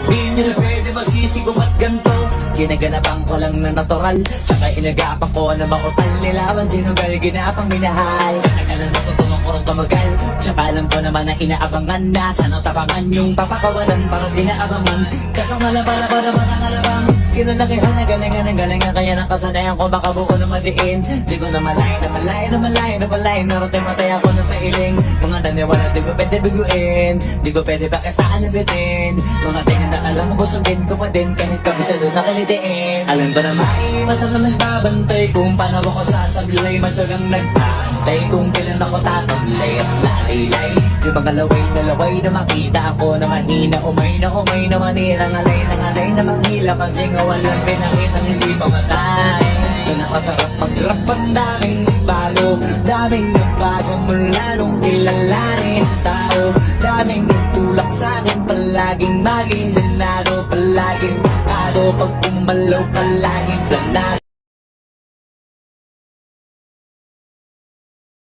Di nyo na pwede masisigaw at ganto. Ginaganapan ko lang na natural, tsaka inagapan ko na makutal. Nilawan sinugal, ginapang minahal. Kaya natutunan ko rin tumagal, tsaka alam ko naman na inaabangan na sana tapangan yung papakawalan para dinaabangan. Kaso malabala para ang alabang kinalakihan na galingan kaya nakasanayan ko baka buko na madiin. Di ko na malay narote matay ako ng pailing. Mga daniwala di ko pwede biguin, di ko pwede pakitaan na bitin. Mga tingin na alam mo busugin ko pa din kahit kabisado na kalitiin. Alam ko na may mata na nagbabantay kung paano ako sasablay. Matyagang nagpatay kung kailan ako tatablay at lalilay. Yung mga laway na makita ako na mahina. Umay na manira, ngalay na manghila. Kasi nga walang pinakita hindi pa matay. Doon nakasarap mag-rap, ang daming bago, daming nagbago mula nung kilalanin tao. Daming nagtulak sa'kin, palaging maging ganado, palaging pakado. Pag pumalaw, palaging planado.